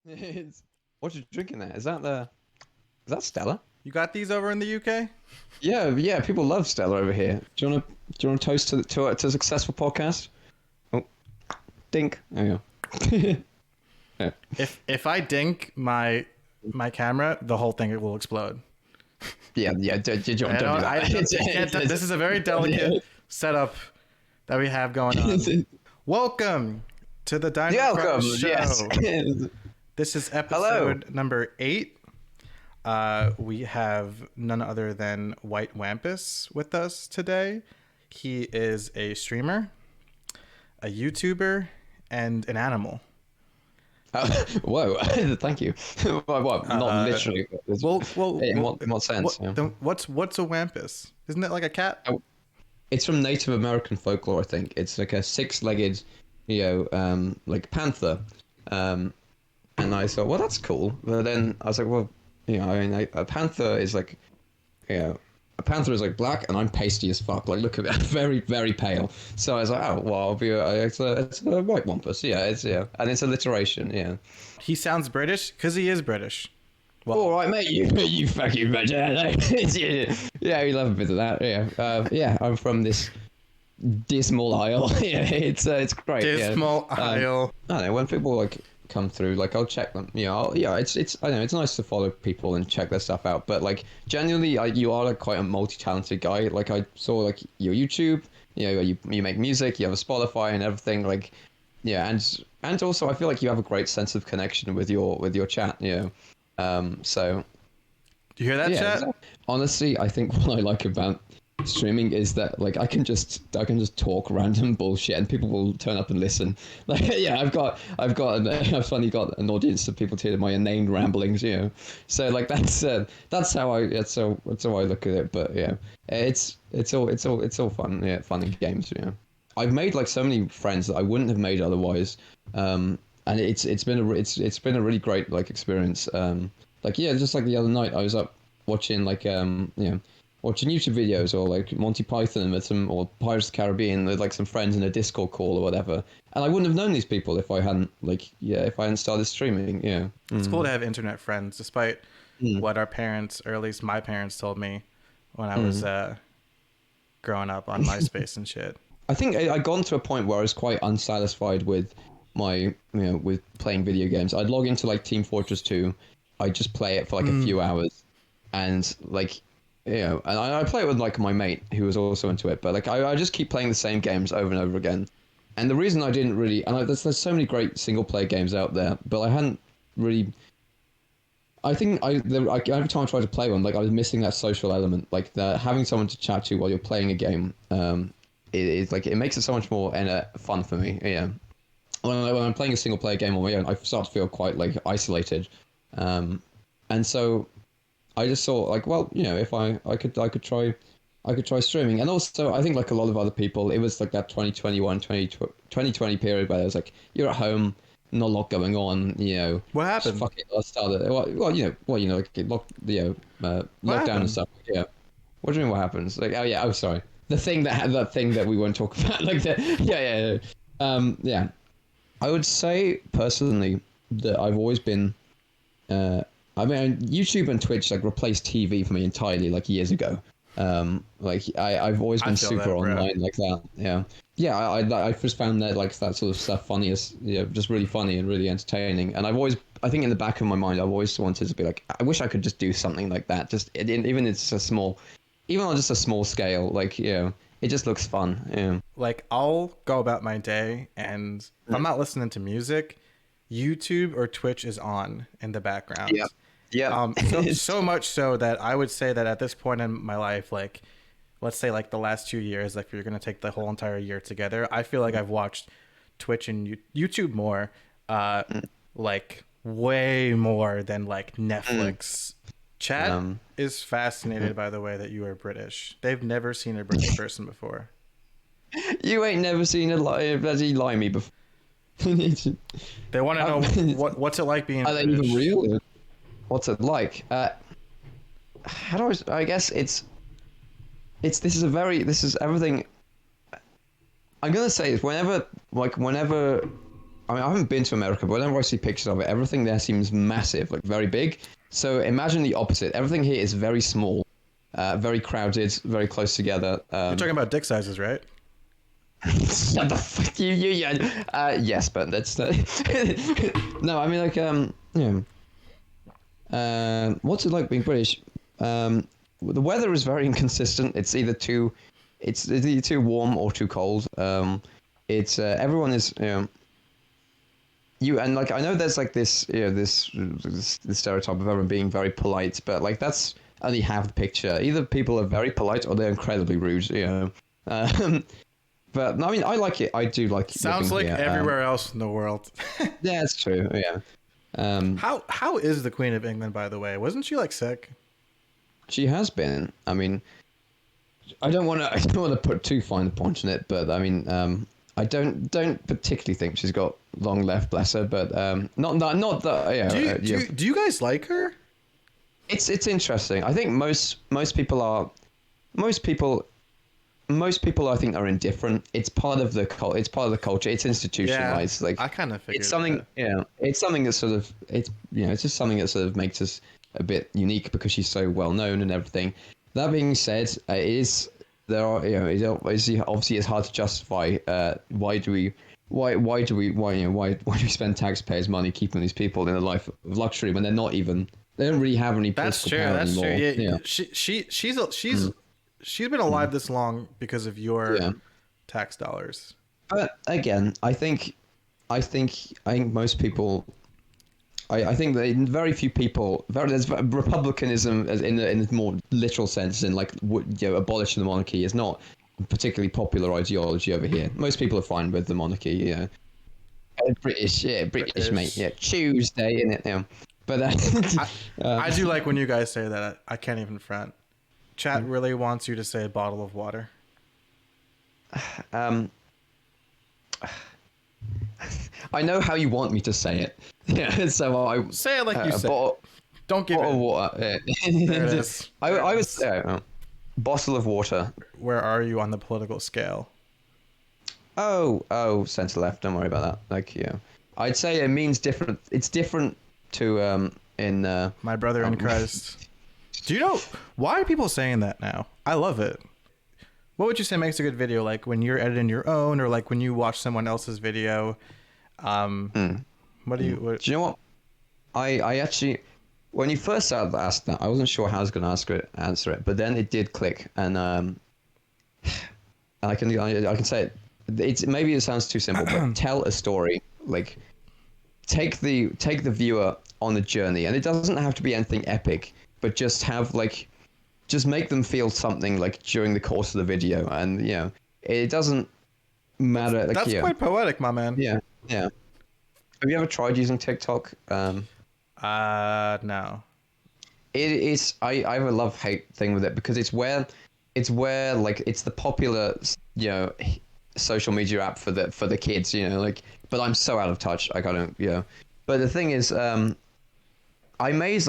It's, what you drinking there? Is that Stella? You got these over in the UK? Yeah, yeah. People love Stella over here. Do you want to toast to a successful podcast? Oh, dink. There you go. Yeah. If I dink my camera, the whole thing will explode. Yeah, yeah. Don't do that. This is a very delicate setup that we have going on. Welcome to the Welcome. Dinofries Show. Yes. This is Hello. episode number 8. We have none other than White Wampus with us today. He is a streamer, a YouTuber, and an animal. Whoa! Thank you. What? Not literally. In what sense? Then what's a wampus? Isn't it like a cat? It's from Native American folklore, I think. It's like a six-legged, like panther. And I thought, well, that's cool. But then I was like, well, a panther is like, a panther is like black, and I'm pasty as fuck. Like, look at me, I'm very, very pale. So I was like, oh, well, I'll be it's a white wampus. And it's alliteration. Yeah. He sounds British because he is British. Well, all right, mate. You fucking yeah, we love a bit of that. Yeah, I'm from this dismal isle. Yeah, it's great. Dismal isle. I don't know, when people like come through, like I'll check them. It's I know it's nice to follow people and check their stuff out. But like generally, you are like quite a multi-talented guy. Like I saw like your YouTube. You make music. You have a Spotify and everything. Like and also I feel like you have a great sense of connection with your chat. So Do you hear that, chat? honestly, I think what I like about streaming is that like I can just talk random bullshit and people will turn up and listen. Like I've finally got an audience of people to hear my inane ramblings. So like that's how I look at it. But yeah, it's all fun. Yeah, fun and games. I've made like so many friends that I wouldn't have made otherwise. And it's been a really great like experience. Just like the other night I was up watching watching YouTube videos or like Monty Python with or Pirates of the Caribbean with like some friends in a Discord call or whatever. And I wouldn't have known these people if I hadn't started streaming. It's cool to have internet friends, despite what our parents, or at least my parents, told me when I was growing up on MySpace and shit. I think I'd gone to a point where I was quite unsatisfied with my with playing video games. I'd log into like Team Fortress 2. I'd just play it for like a few hours, and like and I play it with like my mate who was also into it. But like I just keep playing the same games over and over again. And the reason I didn't really there's so many great single player games out there, but I hadn't really. I think every time I tried to play one, like I was missing that social element, like having someone to chat to while you're playing a game. It makes it so much more fun for me. When I'm playing a single player game on my own, I start to feel quite like isolated, and so I just thought like, well, if I could try streaming. And also I think like a lot of other people, it was like that 2020 period where it was like you're at home, not a lot going on. What happened? Fuck it, let's start it. Lockdown and stuff. Yeah. What do you mean? What happens? Like, sorry. The thing that we won't talk about, like I would say personally that I've always been, YouTube and Twitch like replaced TV for me entirely like years ago. I've always been super online like that. I just found that like that sort of stuff funny as just really funny and really entertaining. And I think in the back of my mind I've always wanted to be like, I wish I could just do something like that. Even on just a small scale, like, it just looks fun. Like, I'll go about my day, and if I'm not listening to music, YouTube or Twitch is on in the background. Yeah. So much so that I would say that at this point in my life, like, let's say like the last 2 years, like if you're going to take the whole entire year together, I feel like I've watched Twitch and YouTube more, like way more than like Netflix. Chat is fascinated by the way that you are British. They've never seen a British person before. You ain't never seen a bloody limey before. They want to know what's it like being British. Are they even real? What's it like? How do I guess this is everything. I'm gonna say is whenever I mean, I haven't been to America, but whenever I see pictures of it, everything there seems massive, like very big. So imagine the opposite. Everything here is very small, very crowded, very close together. You're talking about dick sizes, right? Shut the fuck you, yeah. Yes, but that's no. I mean, like, what's it like being British? The weather is very inconsistent. It's either too warm or too cold. It's everyone is and like I know there's like this this stereotype of everyone being very polite, but like that's only half the picture. Either people are very polite or they're incredibly rude. But no, I mean I like it. I do like. Sounds like here. everywhere else in the world. Yeah, it's true. Yeah. How is the Queen of England, by the way? Wasn't she like sick? She has been. I mean, I don't want to put too fine a point on it, but I mean, I don't particularly think she's got long left, bless her. But not that. Yeah. Do you guys like her? It's interesting. I think most people I think are indifferent. It's part of the culture. It's institutionalized. Yeah, like I kind of figured it's something. that. Yeah, it's something that sort of it's just something that sort of makes us a bit unique because she's so well known and everything. That being said, it obviously it's hard to justify why do we spend taxpayers' money keeping these people in a life of luxury when they don't really have any political power anymore. That's true. Yeah. She's been alive this long because of your tax dollars. But again, I think most people. I think that very few people. There's republicanism in the more literal sense, in like abolishing the monarchy is not a particularly popular ideology over here. Most people are fine with the monarchy. British, mate. Yeah, Tuesday, innit? Yeah. But I do like when you guys say that. I can't even front. Chat really wants you to say a bottle of water. I know how you want me to say it. Yeah, so I say it like you said. Don't give it water. There it is. I was bottle of water. Where are you on the political scale? Oh, center left. Don't worry about that. Like I'd say it means different. It's different to in my brother in Christ. Do you know why are people saying that now? I love it. What would you say makes a good video? Like when you're editing your own, or like when you watch someone else's video? What do you? Do you know what? I actually, when you first asked that, I wasn't sure how I was going to answer it, but then it did click, and I can say it. It's maybe it sounds too simple, but tell a story. Like take the viewer on the journey, and it doesn't have to be anything epic, but just make them feel something like during the course of the video, and it doesn't matter. Like, that's quite poetic, my man. Yeah. Have you ever tried using TikTok? No. It is. I have a love-hate thing with it because it's where like it's the popular social media app for the kids. Like, but I'm so out of touch. I don't. But the thing is, I made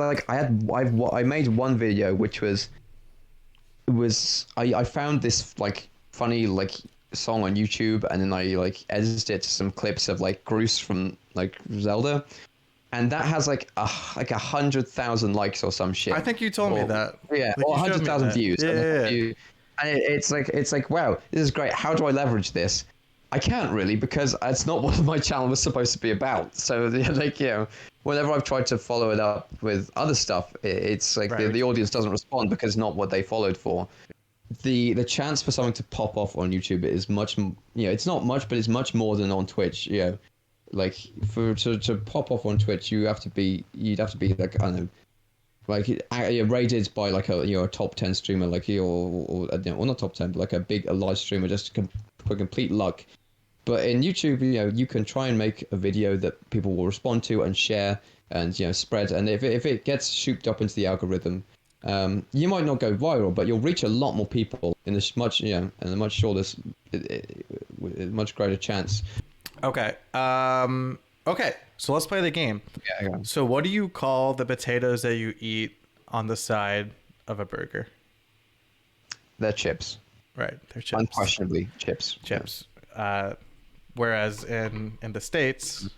one video which I found this like funny like song on YouTube, and then I like edited it to some clips of like Groose from like Zelda, and that has like 100,000 likes or some shit. I think you told me that. Yeah, like or 100,000 views. Yeah. And it's like wow, this is great. How do I leverage this? I can't really, because it's not what my channel was supposed to be about. So like whenever I've tried to follow it up with other stuff, it's like the audience doesn't respond because it's not what they followed for. The chance for something to pop off on YouTube is much, it's not much, but it's much more than on Twitch. Like to pop off on Twitch, you'd have to be like, I don't know, like rated by like a top 10 streamer, like or not top 10, but like a large streamer, just for complete luck. But in YouTube, you can try and make a video that people will respond to and share and spread. And if it gets shooped up into the algorithm, you might not go viral, but you'll reach a lot more people in this much and a much shorter, much greater chance. Okay. Okay. So let's play the game. Yeah. So what do you call the potatoes that you eat on the side of a burger? They're chips. Right. They're chips. Unquestionably chips. Chips. Whereas in the States,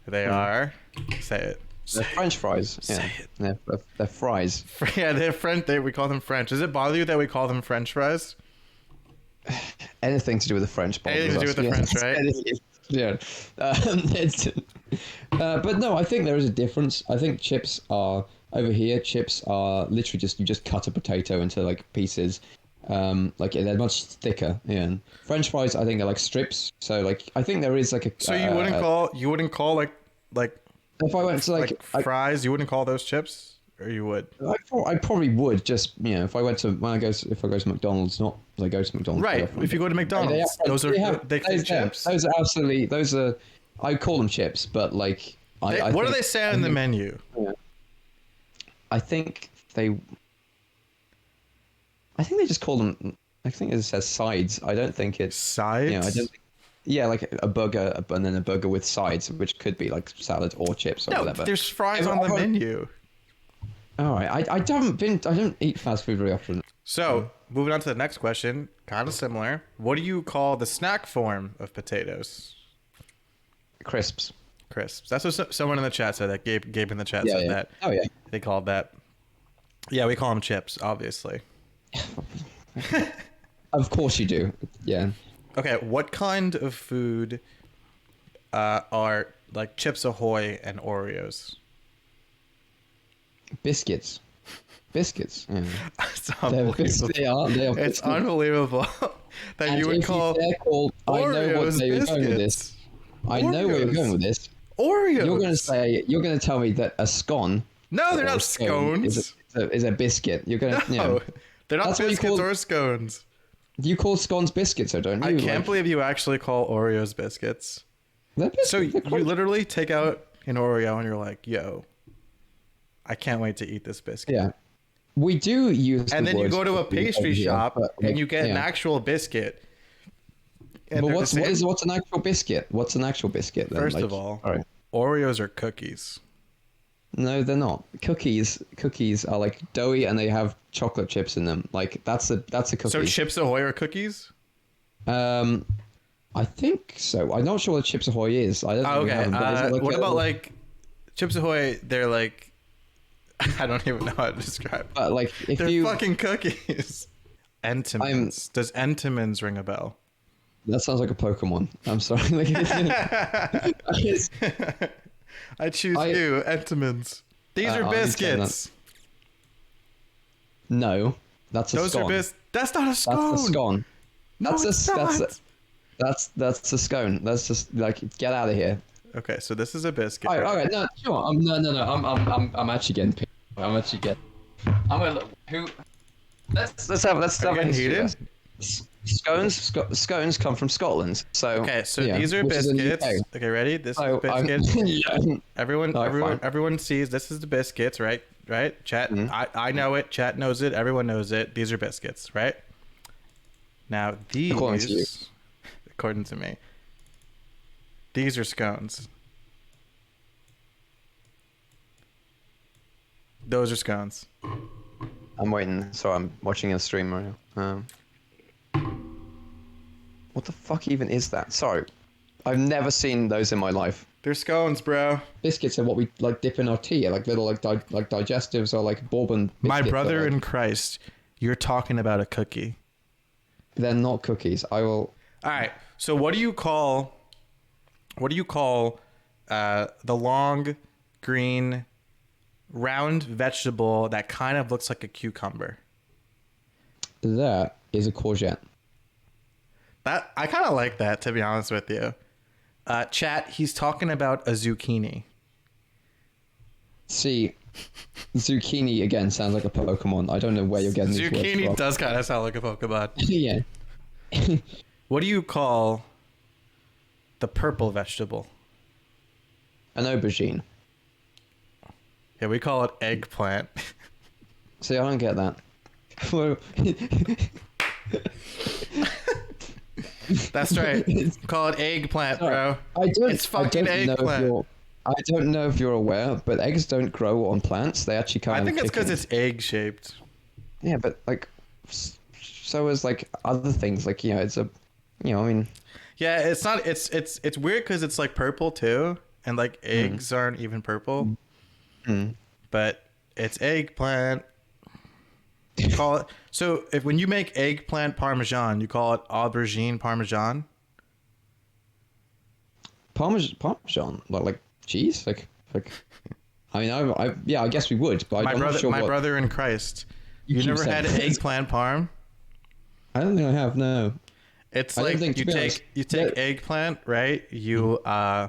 They are. Say it. They're French fries. Say Yeah. it. They're fries. Yeah, they're French. We call them French. Does it bother you that we call them French fries? Anything to do with the French bombers. Anything to do with the French, right? Yeah. But no, I think there is a difference. I think chips are over here. Chips are literally you just cut a potato into like pieces. Like they're much thicker. Yeah. French fries, I think, are like strips. So like I think there is like a. So you wouldn't call like if I went to like fries, you wouldn't call those chips, or you would? I probably would just if I went to if I go to McDonald's, not I go to McDonald's. Right. If you go to McDonald's, they call chips. Those are absolutely I call them chips, but like what do they say on the menu? Yeah. I think they just call them. I think it says sides. I don't think it's sides. I don't think, yeah, like a burger and then a burger with sides, which could be like salad or chips or whatever. There's fries on the menu. All right, I don't eat fast food very often. So moving on to the next question, kind of similar. What do you call the snack form of potatoes? Crisps. Crisps. That's what someone in the chat said. That Gabe in the chat said that. Oh yeah. They called that. Yeah, we call them chips, obviously. Of course you do. Yeah. Okay, what kind of food are like Chips Ahoy and Oreos? Biscuits. Biscuits. Yeah. It's unbelievable. They are it's unbelievable that and you would call Oreos I know what they were going with this. I know where you're going with this. Oreos. You're going to tell me that a scone. No, they're not scones. Is a biscuit. You're going to. No, they're not biscuits or scones. You call scones biscuits, though, don't you? I can't believe you actually call Oreos biscuits. They're biscuits. So you literally take out an Oreo and you're like, "Yo, I can't wait to eat this biscuit." Yeah, we do use. And then you go to a pastry shop and you get an actual biscuit. But what's an actual biscuit? What's an actual biscuit? Then? First of all, Oreos are cookies. No, they're not. Cookies are like doughy and they have chocolate chips in them. Like that's a cookie. So Chips Ahoy are cookies? I think so. I'm not sure what Chips Ahoy is. I don't know. Okay. What about like Chips Ahoy? They're like I don't even know how to describe. But like if they're fucking cookies. Entenmann's. Does Entenmann's ring a bell? That sounds like a Pokemon. I'm sorry. I choose you, Entenmann's. These are biscuits. No, that's a scone. That's not a scone. That's a scone. No, it's not. That's a scone. That's just like get out of here. Okay, so this is a biscuit. All right. No, sure. No. I'm actually getting pissed. I'm gonna look. Who? Let's have a heated. Scones come from Scotland. So okay, so these are biscuits. Okay, ready? This is biscuits. Yeah. Everyone sees this is the biscuits, right? Right? Chat. Mm-hmm. I know it. Chat knows it. Everyone knows it. These are biscuits, right? Now these, according to me, these are scones. Those are scones. I'm waiting. So I'm watching a stream right now. What the fuck even is that? Sorry. I've never seen those in my life. They're scones, bro. Biscuits are what we like dip in our tea, like little like digestives or like bourbon biscuits. My brother in Christ, you're talking about a cookie. They're not cookies. I will. All right. So what do you call the long green round vegetable that kind of looks like a cucumber? That is a courgette. That I kind of like that, to be honest with you. Chat, he's talking about a zucchini. See, zucchini again sounds like a Pokemon. I don't know where you're getting these words from. Zucchini does kind of sound like a Pokemon. Yeah. What do you call the purple vegetable? An aubergine. Yeah, we call it eggplant. See, I don't get that. That's right. Call it eggplant, bro. It's fucking eggplant. I don't know if you're aware, but eggs don't grow on plants. They actually kind of. I think it's because it's egg shaped. Yeah, but like, so is like other things. Like it's a, I mean. Yeah, it's not. It's weird because it's like purple too. and like eggs aren't even purple, Mm. but it's eggplant. Call it so. If when you make eggplant parmesan, you call it aubergine parmesan. Parmesan, like cheese, like. I mean, yeah, I guess we would, but I'm not sure My what. brother in Christ. You You keep never had saying. eggplant parm? I don't think I have. No. It's I don't like think, to you be take honest, you take yeah. eggplant, right? You yeah,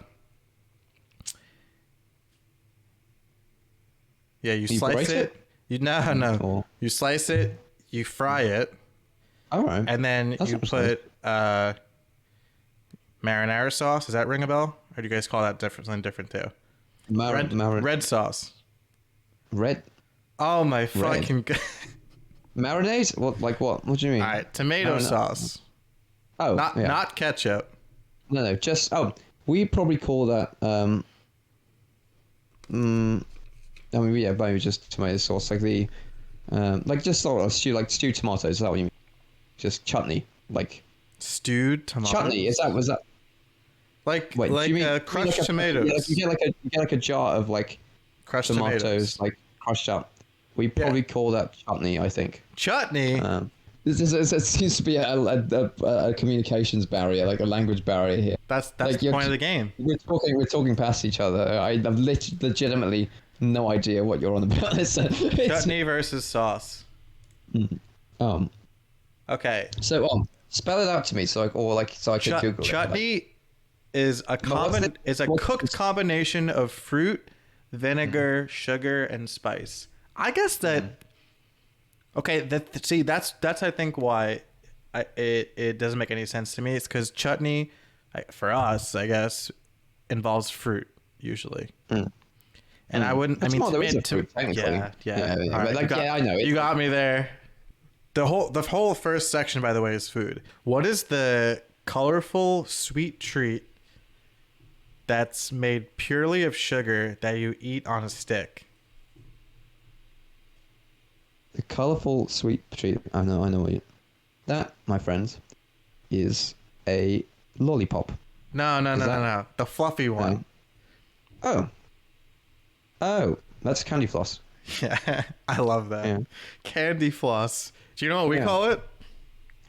you You slice braise it. it? You no. Or You slice it, you fry it, all right. and then That's you interesting. put marinara sauce. Does that ring a bell? Or do you guys call that different something different too? Red sauce. Red Oh my red fucking god. marinade? What? Like what? What do you mean? All right, tomato sauce. Oh, Not yeah. not ketchup. No. Just we probably call that I mean, yeah, maybe just tomato sauce, like the like just sort of stew, like stewed tomatoes. Is that what you mean? Just chutney, like Stewed tomatoes. chutney. Was that? Like Wait, do you mean crushed like tomatoes. Yeah, like you get like a jar of like Crushed tomatoes, like crushed up. We probably call that chutney, I think. Chutney. It seems to be a communications barrier, like a language barrier here. That's Like, the point of the game. We're talking past each other. I have legitimately no idea what you're on about. Chutney versus sauce. Um. Okay. So spell it out to me, so I can Google it. Chutney is a cooked combination of fruit, vinegar, sugar, and spice. I guess that. Okay, that's I think why it doesn't make any sense to me. It's because chutney, for us, I guess, involves fruit usually. And I wouldn't. I mean, there is a fruit, technically. yeah. Yeah, All right, I know. You got me there. The whole first section, by the way, is food. What is the colorful sweet treat that's made purely of sugar that you eat on a stick? The colorful sweet treat. I know what you. That, my friends, is a lollipop. No. The fluffy one. Oh, that's candy floss. Yeah, I love that. Yeah. Candy floss. Do you know what we call it?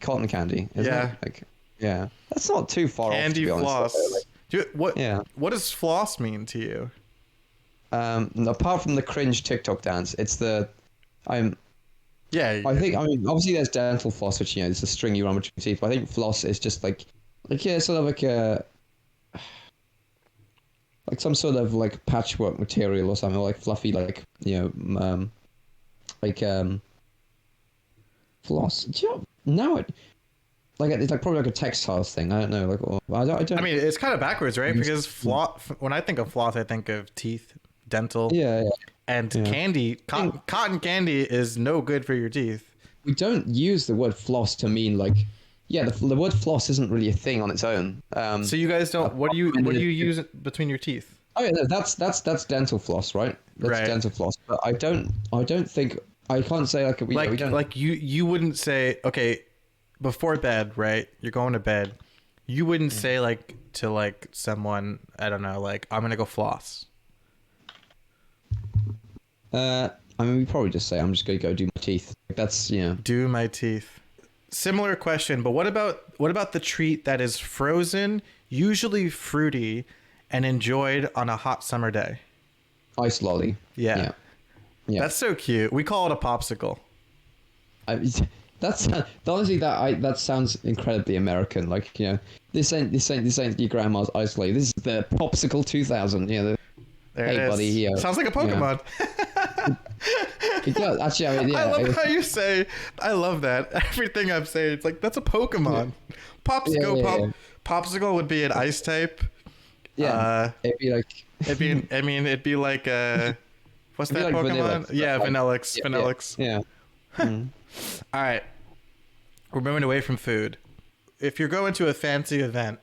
Cotton candy. Isn't Yeah. It? Like, yeah. That's not too far off, to Candy be honest. floss. Yeah. What does floss mean to you? Apart from the cringe TikTok dance, it's the Yeah. I mean, obviously there's dental floss, which it's a string you run between teeth. But I think floss is just like sort of like a like some sort of like patchwork material or something, or like fluffy, like floss. Do you know, now it's like probably like a textiles thing. I don't know, like I don't. I mean, it's kind of backwards, right? Because when I think of floss, I think of teeth, dental. Yeah. And candy, cotton candy is no good for your teeth. We don't use the word floss to mean like, the word floss isn't really a thing on its own. So you guys don't. What do you use between your teeth? Oh yeah, no, that's dental floss, right? That's Right. dental floss. But I don't think I can't say like we don't like you wouldn't say, okay, before bed, right? You're going to bed. You wouldn't say like to like someone, I don't know, like I'm gonna go floss. I mean, we probably just say I'm just gonna go do my teeth. That's Do my teeth. Similar question, but what about the treat that is frozen, usually fruity, and enjoyed on a hot summer day? ice lolly. Yeah. That's so cute. We call it a popsicle. That's honestly that sounds incredibly American. Like this ain't your grandma's ice lolly. This is the popsicle 2000. There hey it is. buddy. Sounds like a Pokemon. Yeah, actually, I mean, I love how you say. I love that. Everything I'm saying, it's like that's a Pokemon. Popsicle. Popsicle would be an ice type. Yeah. It'd be like. It'd be like what's that like Pokemon? Vanillix, Yeah, like, Vanillix. Vanillix. Yeah. All right. We're moving away from food. If you're going to a fancy event,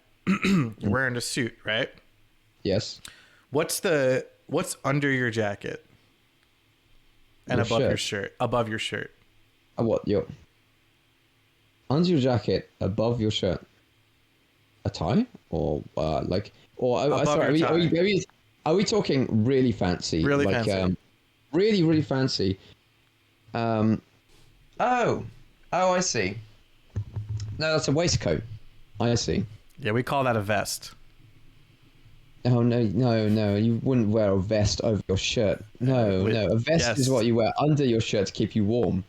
you're wearing a suit, right? Yes. What's under your jacket? And above your shirt. Above your shirt. What? under your jacket, above your shirt, a tie, or Or Above sorry, your tie. are we talking really fancy? Really like, fancy. Really, really fancy. Um, oh, I see. No, that's a waistcoat. I see. Yeah, we call that a vest. Oh no! You wouldn't wear a vest over your shirt. No, no. A vest is Yes. what you wear under your shirt to keep you warm.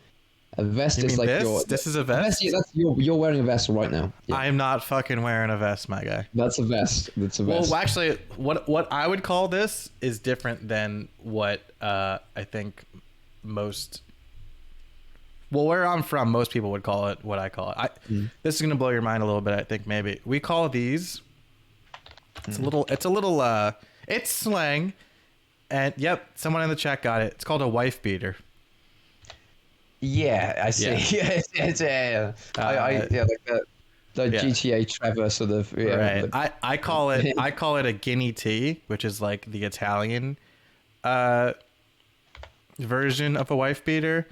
A vest You is mean like this? This is a a vest. Yeah, vest? that's you're wearing a vest right now. Yeah, I am not fucking wearing a vest, my guy. that's a vest. That's a Well, vest. actually, what I would call this is different than what I think most. Well, where I'm from, most people would call it what I call it. This is gonna blow your mind a little bit. I think maybe we call these. It's a little. It's a little. It's slang, and yep, someone in the chat got it. It's called a wife beater. Yeah, I see. Yeah. Yeah. Yeah, like the Yeah. GTA Trevor sort of. Yeah, Right. I call it a guinea tea, which is like the Italian version of a wife beater.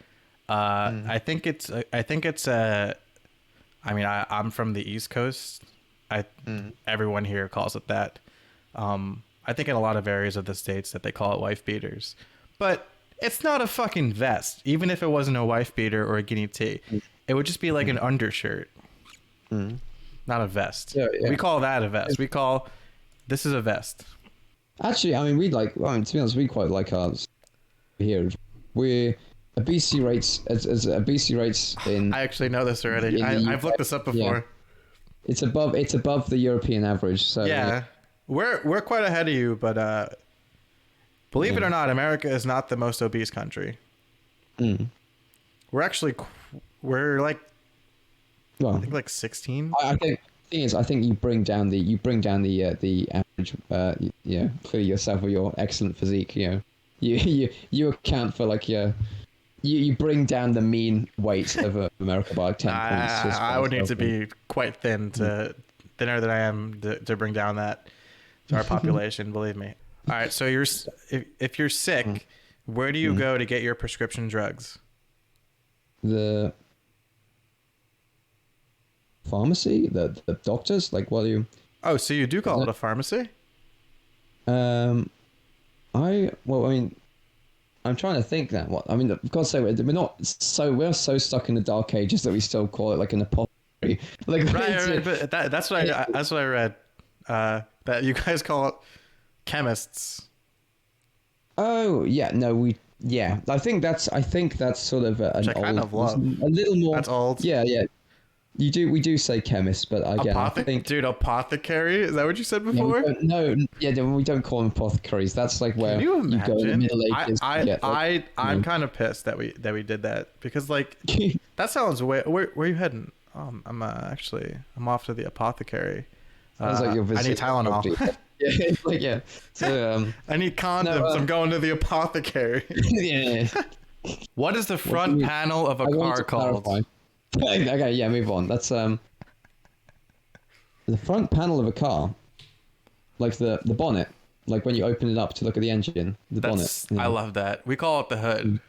I think it's I mean, I'm from the East Coast. Everyone here calls it that. I think in a lot of areas of the states that they call it wife beaters, but it's not a fucking vest. Even if it wasn't a wife beater or a guinea tea, it would just be like an undershirt, not a vest. Yeah, yeah. We call that a vest. We call this is a vest. Actually, I mean, we like. Well, I mean, to be honest, we quite like ours here. We're obesity rates as obesity rates in. I actually know this already. in the I've looked this up before. Yeah. It's above the European average. So Yeah, we're quite ahead of you, but believe it or not, America is not the most obese country. We're actually we're like well, I think like 16. I think the thing is, I think you bring down the average. Clearly yourself with your excellent physique. You account for like you bring down the mean weight of America by like 10 points. I would need to be quite thin thinner than I am to bring down that to our population. Believe me. All right, so if you're sick, where do you go to get your prescription drugs? The pharmacy, the doctors. Like, what do you? Oh, so you do call it a pharmacy? I mean, I'm trying to think that what I mean. I've got to say we're so stuck in the dark ages that we still call it like an apothecary. Like Right, but that's what I read. That you guys call it chemists. Oh yeah, no, I think that's sort of an Which I old, kind of love. a little more. That's old. Yeah. We do say chemist, but again, I think Dude, apothecary? Is that what you said yeah, before? we don't call them apothecaries. That's like where Can you you go in the imagine? Middle Ages. I'm kind of pissed that we did that because like that sounds where are you heading? I'm off to the apothecary. Sounds like you're I need visiting Tylenol. yeah, it's like yeah. So I need condoms. I'm going to the apothecary. yeah. What is the front panel of a car called? Clarify. Okay, yeah, move on. That's the front panel of a car, like the bonnet, like when you open it up to look at the engine, bonnet. I love that. We call it the hood.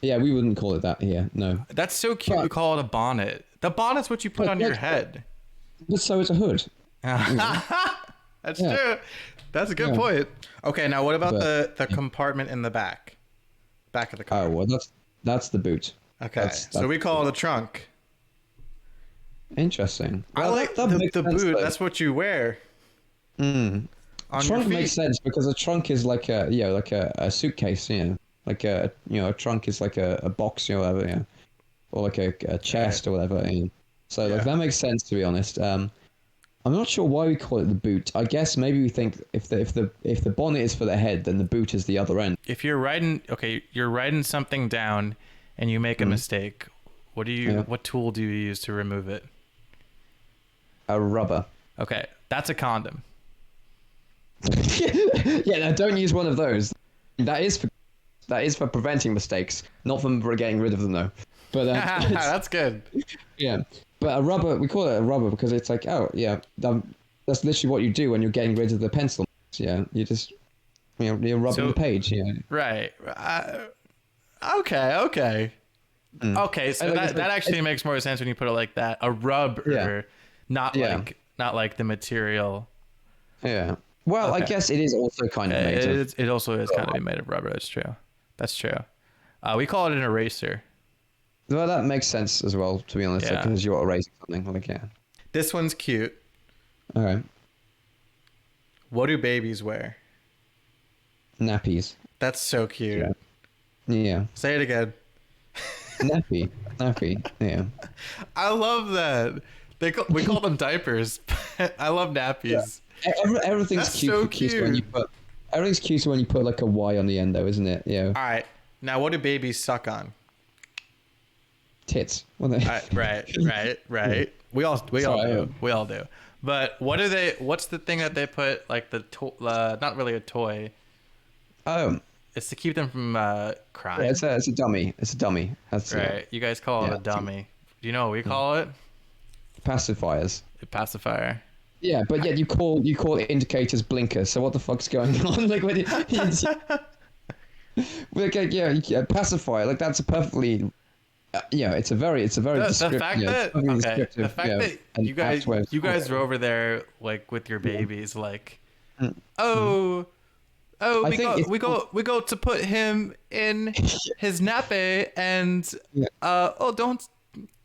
Yeah, we wouldn't call it that here. No. That's so cute. You call it a bonnet. The bonnet's what you put on your head. But so it's a hood. That's true. That's a good point. Okay, now what about the compartment in the back of the car? Oh well, that's the boot. Okay, so we call it a trunk. Interesting. I Well, like that the makes sense, boot. though. That's what you wear. On Trunk your feet. makes sense because a trunk is like a suitcase, like a trunk is like a box, whatever, or like a chest or whatever. So like that makes sense, to be honest. I'm not sure why we call it the boot. I guess maybe we think if the bonnet is for the head, then the boot is the other end. If you're writing something down and you make a mistake, what tool do you use to remove it? A rubber. Okay, that's a condom. Yeah, no, don't use one of those. That is for preventing mistakes, not for getting rid of them though. But that's good. Yeah, but a rubber, we call it a rubber because it's like, oh yeah, that's literally what you do when you're getting rid of the pencil. Yeah, you just you're rubbing the page. Yeah. Right. Okay. Okay, so that actually makes more sense when you put it like that. A rubber, not like the material. Yeah. Well, I Okay. guess it is also kind of made of. It also is kind of made of rubber. That's true. That's true. We call it an eraser. Well, that makes sense as well, to be honest, Yeah. because you're erasing something. Like, yeah. This one's cute. All right. What do babies wear? Nappies. That's so cute. Yeah. Yeah. Say it again. Nappy. Nappy. Yeah. I love that. We call them diapers. I love nappies. Everything's That's cute. so Cute when you cute. put. Everything's cute when you put like a Y on the end, though, isn't it? Yeah. All right. Now, what do babies suck on? Tits. Well, they... Right. We all Sorry, do. We all do. But what do they? What's the thing that they put like not really a toy? Oh. It's to keep them from crying. Yeah, it's a dummy. It's a dummy. That's Right. You guys call it a dummy. Do you know what we call it? Pacifiers. A pacifier. Yeah, but yet you call indicators blinkers. So what the fuck's going on? Like when like yeah, pacifier. Like that's a perfectly. It's a very The fact that you guys are over there like with your babies like, oh, we go to put him in his nappy and don't,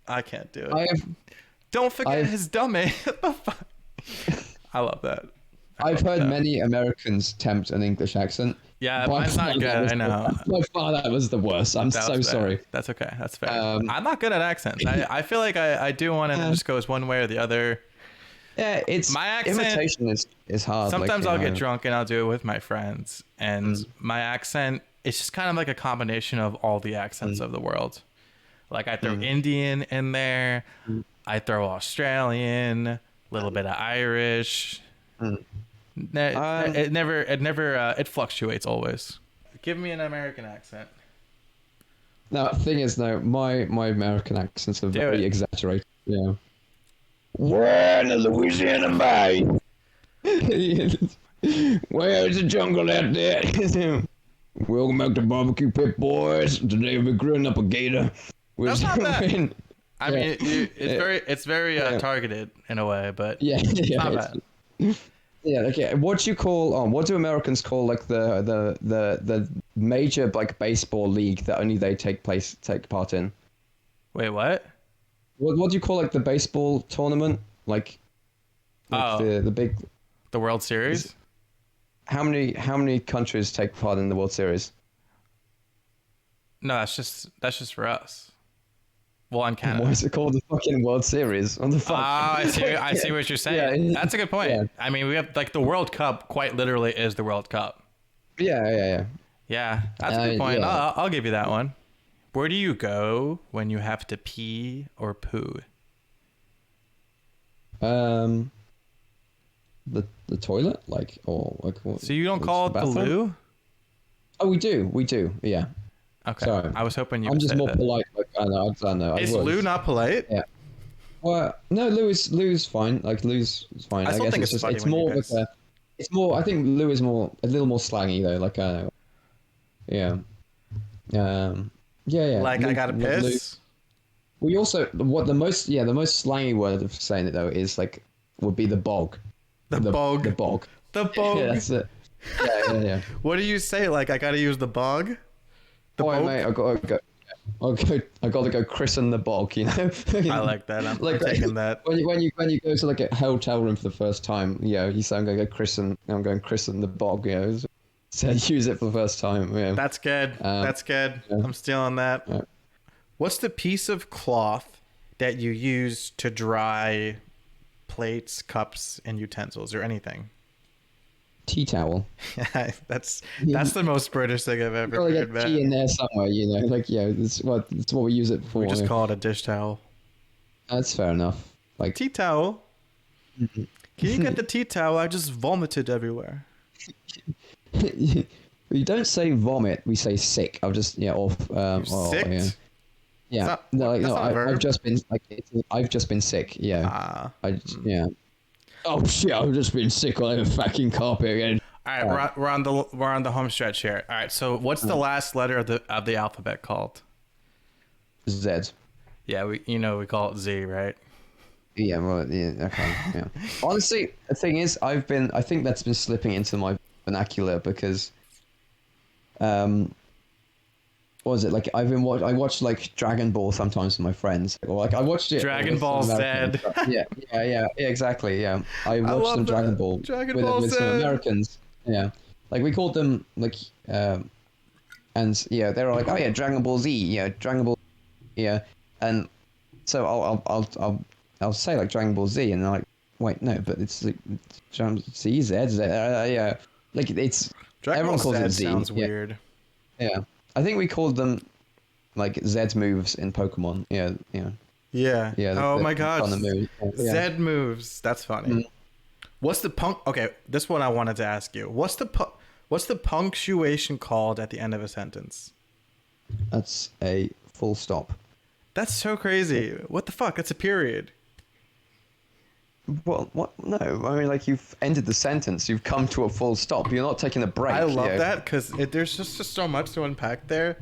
I can't do it. Don't forget his dummy. What the fuck? I love that. I've heard many Americans attempt an English accent. Yeah, mine's not good. I know. By far, that was the worst. I'm so sorry. That's okay. That's fair. I'm not good at accents. I feel like I do one and it just goes one way or the other. Yeah, it's my accent. Imitation is hard. Sometimes I'll get drunk and I'll do it with my friends, and my accent it's just kind of like a combination of all the accents of the world. Like I throw Indian in there, I throw Australian, a little bit of Irish. It fluctuates always. Give me an American accent. No, thing is, no, my American accents are very exaggerated. Yeah. Where in the Louisiana Bay? Where's the jungle out there? Welcome back to Barbecue Pit Boys. Today we're grilling up a gator. That's not bad. I mean, it's very targeted in a way, but not bad. Yeah, okay. What do Americans call like the major like baseball league that only they take part in? Wait, what? What do you call like the baseball tournament? Like the big World Series? How many countries take part in the World Series? No, that's just for us. Well, in Canada. Why is it called the fucking World Series? What the fuck? I see what you're saying. That's a good point. Yeah. I mean, we have like the World Cup quite literally is the World Cup. Yeah. Yeah, that's a good point. Yeah. I'll give you that one. Where do you go when you have to pee or poo? The toilet, like, or like. So you don't call it the loo? Oh, we do. Yeah. Okay. Sorry. I was hoping you. I'm would just say more that. polite. Like, I know. Is loo not polite? Yeah. Well, no, Lou's fine. Like Lou's fine. I still think it's funny it's when more you guys... like it's more. I think Lou is a little more slangy though. Like yeah. Yeah. Like Lou, I gotta piss. We also the most slangy word of saying it though is like would be the bog. The bog. The bog. The bog. Yeah, that's it. Yeah. What do you say? Like I gotta use the bog? Mate, I gotta go christen the bog, you know. I like that. I'm taking that. When you go to like a hotel room for the first time, you say I'm going to go christen the bog, so use it for the first time. Yeah. That's good. That's good. Yeah. I'm stealing that. Yeah. What's the piece of cloth that you use to dry plates, cups, and utensils or anything? Tea towel. that's the most British thing I've ever heard. Get tea in there somewhere, That's what we use it for. We just call it a dish towel. That's fair enough. Like tea towel. Can you get the tea towel? I just vomited everywhere. We don't say vomit. We say sick. I've just sick. Yeah. I've just been sick. Yeah. Yeah. Oh shit! I've just been sick on the fucking carpet again. All right, we're on the home stretch here. All right, so what's the last letter of the alphabet called? Z. Yeah, we call it Z, right? Yeah, well, yeah, okay, yeah. Honestly, the thing is, I think that's been slipping into my vernacular because, what was it like? I watched like Dragon Ball sometimes with my friends, or like I watched it Dragon with some Ball Americans. Z. But yeah, exactly, yeah. I I watched some love Dragon that. Ball Dragon Ball with some Z. Americans. Yeah, like we called them like, and yeah, they were like, oh yeah, Dragon Ball Z, yeah, Dragon Ball, yeah, and so I'll say like Dragon Ball Z, and they're like, wait, no, but it's like Dragon Z, Z, yeah, like it's Dragon Ball everyone calls it Z Z, sounds yeah, weird. yeah. I think we called them like Z moves in Pokemon, yeah, yeah, Yeah. yeah, Oh the my god. kind of move, yeah. Z moves. That's funny. Mm, What's the punk? Okay, this one I wanted to ask you. What's the punctuation called at the end of a sentence? that's a full stop. That's so crazy. What the fuck? That's a period. Well, what? No, I mean, like you've ended the sentence. You've come to a full stop. You're not taking a break. I love yeah. that because there's just so much to unpack there.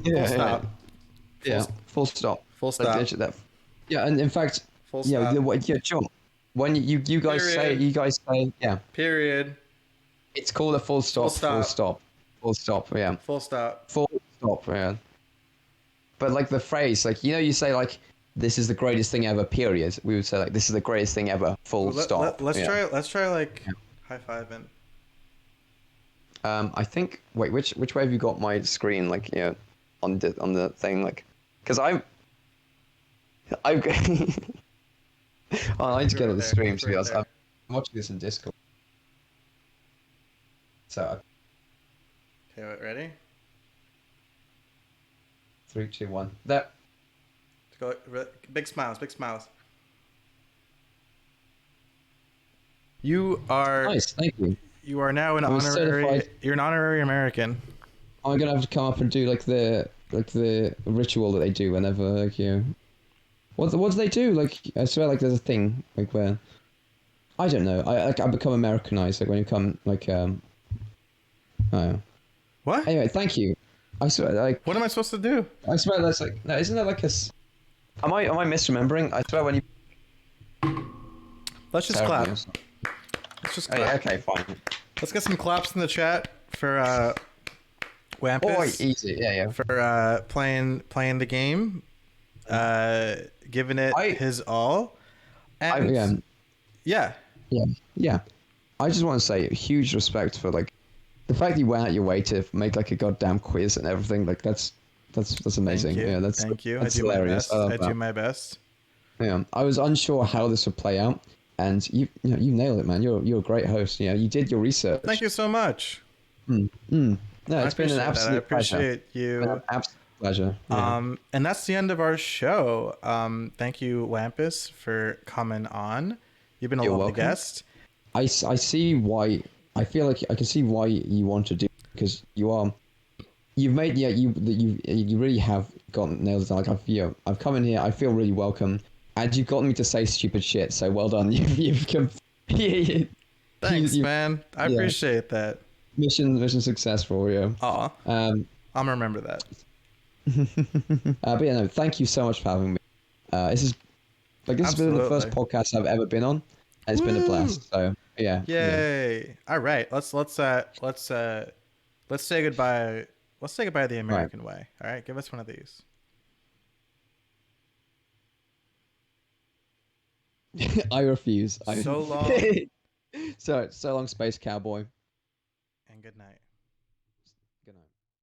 Yeah, Full stop. yeah, full stop. Full Like stop. literally that. Yeah, and in fact, Full yeah, stop. yeah, John. When you guys Period. say, yeah, Period. it's called a full stop. stop. Full stop. Full stop. Yeah. Full stop. Full stop. Yeah. But like the phrase, like you say like this is the greatest thing ever. Period. We would say like this is the greatest thing ever. Full stop. Let's yeah. try. Let's try like Yeah. high fiving. I think. Wait, which way have you got my screen? Like, on the thing, like, because I. Oh, I need to get on the stream to be honest. I'm watching this in Discord. So, Okay, wait, ready? 3, 2, 1. That. Let's go. Big smiles. Big smiles. You are Nice, thank you. you are now an I'm honorary. certified. You're an honorary American. I'm gonna have to come up and do like the ritual that they do whenever like What do they do? Like I swear, like there's a thing like where I don't know. I become Americanized like when you come like oh. What? Anyway, thank you. I swear, like What am I supposed to do? I swear that's like no, isn't that like am I misremembering? I swear when you Let's just Terrible, clap. yes. Let's just Oh, clap. yeah, okay, fine. Let's get some claps in the chat for Wampus. Oh, easy, yeah. For playing the game, giving it his all, and yeah. Yeah. I just want to say huge respect for like the fact that you went out your way to make like a goddamn quiz and everything. Like that's amazing. Thank you. Yeah, Thank you. That's I do hilarious. my best. I love that. do my best. Yeah, I was unsure how this would play out, and you nailed it, man. You're a great host. You did your research. Thank you so much. No, it's been an absolute I appreciate pleasure. you. An absolute pleasure. Yeah. And that's the end of our show. Thank you, Wampus, for coming on. You've been a You're lovely welcome. guest. I see why. I feel like I can see why you want to do it, because you've made you really have gotten nailed it down. Like I've come in here. I feel really welcome, and you've gotten me to say stupid shit. So well done. You've come. Thanks, man. I appreciate that. Mission successful. Yeah. Aw. I'm gonna remember that. But yeah, no, thank you so much for having me. This has been the first Absolutely. podcast I've ever been on. It's been a blast. So yeah. Yay! Yeah. All right, let's say goodbye. Let's say goodbye the American way. All right, give us one of these. I refuse. So long So long, space cowboy. and good night.